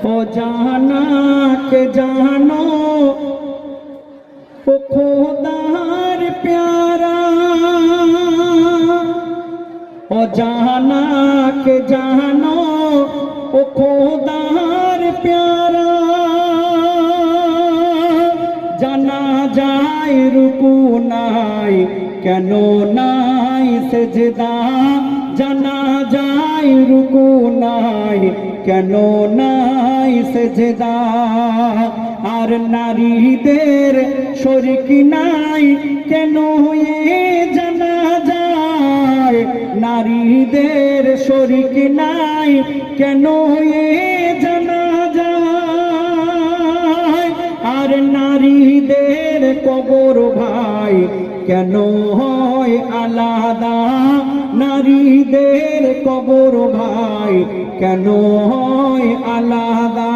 ও জানা কে জানো ও খোদার প্যারা, ও জানা কে জানো ও খোদার প্যারা। জানা যায় রুকু নাই কেন নাই সেজদা, জানা যায় রুকু নাই কেন নাই সেজদা। আর নারীদের শরীক নাই কেন এ জানা যায়, নারীদের শরীক নাই কেন এ জানা যায়। আর নারীদের কবর ভাই কেন হয় আলাদা, নারীদের কবর ভাই কেন হয় আলাদা।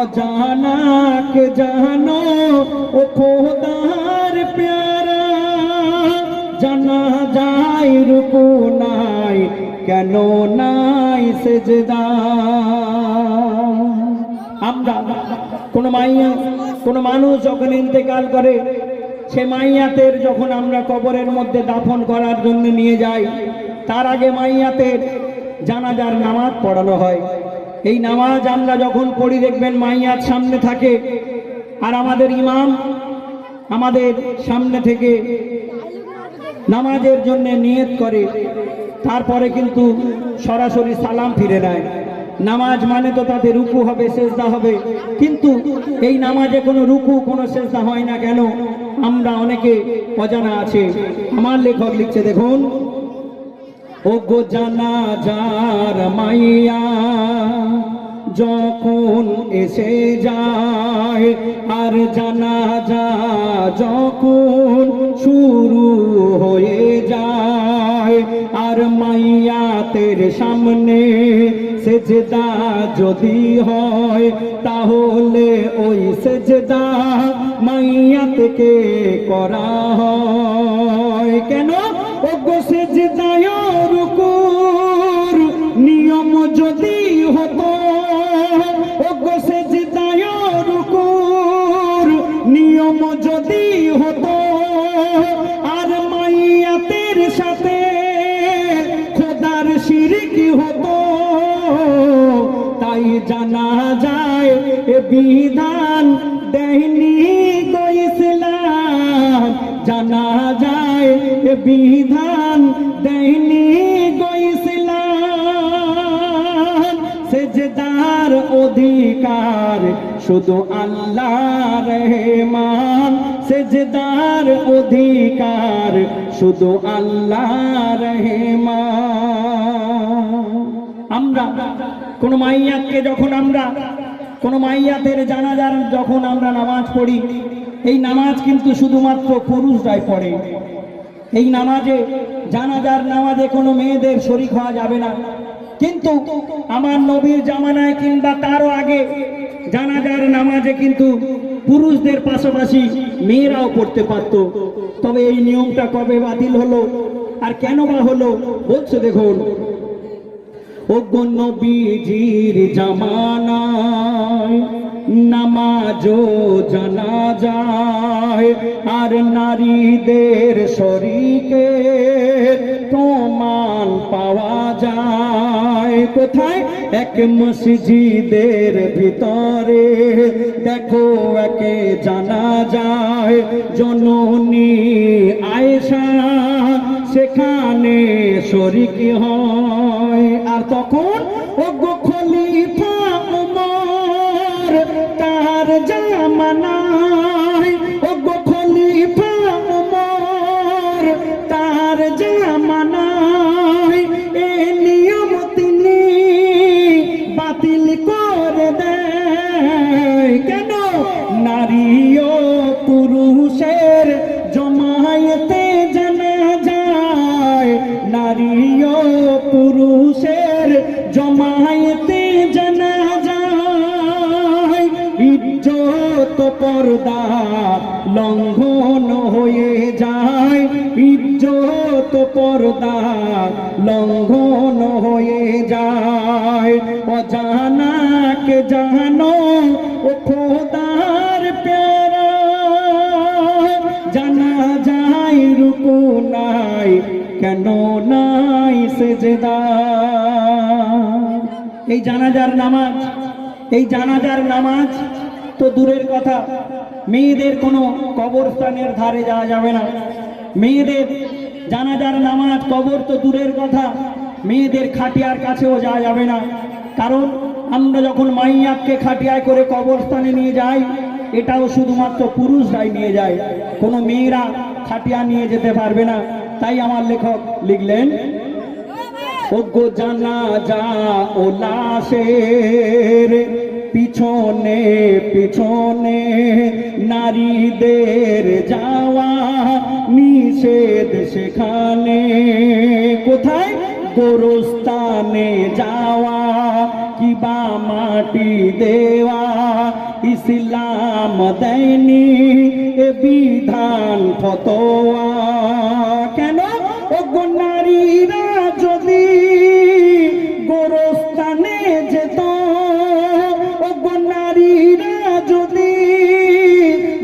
অজানা কে জানো ও খোদার প্যারা, জানা যায় রুকু নাই কেন নাই সেজদা। আমরা কোন মাইয়া কোন মানুষ যখন ইন্তেকাল করে, সে মাইয়াতের যখন আমরা কবরের মধ্যে দাফন করার জন্য নিয়ে যাই, তার আগে মাইয়াতের জানাজার নামাজ পড়ানো হয়। এই নামাজ আমরা যখন পড়ি দেখবেন মাইয়াত সামনে থাকে, আর আমাদের ইমাম আমাদের সামনে থেকে নামাজের জন্য নিয়ত করে, তারপরে কিন্তু সরাসরি সালাম ফিরে নেয়। নামাজ মানে তো তাতে রুকু হবে, সেজদা হবে, কিন্তু এই নামাজে কোনো রুকু কোনো সেজদা হয় না কেন, আমরা অনেকে অজানা আছে। আমার লেখক লিখছে দেখুন, ও গো জানাজার মাইয়া যখন এসে যায়, আর জানাজা যখন শুরু হয়ে যায়, আর মাইয়াতের সামনে সেজদা যদি হয়, তাহলে ওই সেজদা মাইয়াতকে করা হয়। কেন? ও গো সেজদায় রুকুর নিয়ম যদি হতো, ও গো সেজদায় রুকুর নিয়ম যদি হতো, আর মাইয়াতের সাথে খোদার শিরক হতো, তাই জানা যায় এ বিধান দেয়নি গো ইসলাম, জানা যায় এ বিধান দেয়নি গো ইসলাম। সেজদার অধিকার শুধু আল্লাহর রহমান, সেজদার অধিকার শুধু আল্লাহর রহমান। আমরা কোন মাইয়াতকে যখন আমরা কোন মাইয়াতের জানাজার যখন আমরা নামাজ পড়ি, এই নামাজ কিন্তু শুধুমাত্র পুরুষরাই পড়ে। এই নামাজে জানাজার নামাজে কোনো মেয়েদের শরীক হওয়া যাবে না। কিন্তু আমার নবীর জামানায় কিংবা তারও আগে জানাজার নামাজে কিন্তু পুরুষদের পাশাপাশি মেয়েরাও পড়তে পারত। তবে এই নিয়মটা কবে বাতিল হলো আর কেন বা হলো বলছে দেখুন, ও গো নবীজির জামানায় নামাজও জানা যায়, আর নারীদের শরীকে প্রমাণ পাওয়া যায়। কোথায়? এক মসজিদের ভিতরে দেখো একে জানা যায়, জননী আয়েশা সেখানে শরীক হয়। আর তখন ও গো খলিফা উমর তার জামানায়, ও গো খলিফা উমর তার জামানায় এ নিয়ম তিনি বাতিল করে দেয়। কেন? নারী ও পুরুষের জমায়েতে জানা যায়, নারী ও পুরুষের জমায়েতে জানা যায়। ইজ্জত পর্দা লঙ্ঘন হয়ে যায়, ইজ্জত পর্দা লঙ্ঘন হয়ে যায়। অজানাকে কে জানো ও খোদার প্যারা, জানা যায় রুকু নাই কেন নাই সেজদা। এই জানাজার নামাজ, এই জানাজার নামাজ তো দূরের কথা, মেয়েদের কোনো কবরস্থানের ধারে যাওয়া যাবে না। মেয়েদের জানাজার নামাজ, কবর তো দূরের কথা, মেয়েদের খাটিয়ার কাছেও যাওয়া যাবে না। কারণ আমরা যখন মাইয়াকে খাটিয়ায় করে কবরস্থানে নিয়ে যাই, এটাও শুধুমাত্র পুরুষরাই নিয়ে যায়, কোনো মেয়েরা খাটিয়া নিয়ে যেতে পারবে না। তাই আমার লেখক লিখলেন, ওগো জানাজা ও লাশের পিছনে পিছনে নারীদের যাওয়া নিষেধ সেখানে। কোথায়? গোরস্থানে যাওয়া কিবা মাটি দেওয়া ইসলাম দেয়নি এ বিধান ফতোয়া। কেন? ওগো নারীরা যদি গোরস্থানে যেত, ওগো নারীরা যদি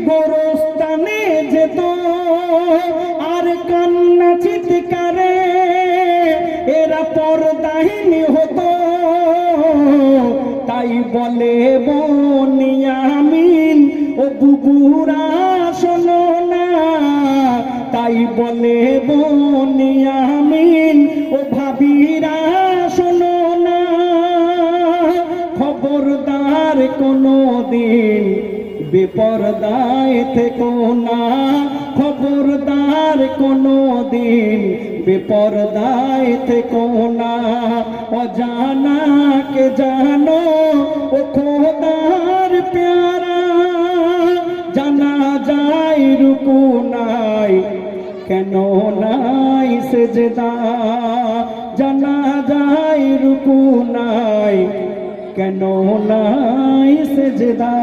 গোরস্থানে যেত, আর কান্না চিৎকারে এরা পর্দাহীন হতো। তাই বলে বনিয়ামিন ও বুবুরা শোনো না, তাই বলে বনিয়ামিন ও ভাবিরা শোনো না, খবরদার কোনো দিন বেপরদায় থেকো না, খবরদার কোনো দিন বেপরদায় থেকো না। অজানাকে জানো ও খোদার প্যারা, জানা যায় রুকু নাই কেন নাই সেজদা, জানা যায় রুকু নাই কেন নাই সেজদা।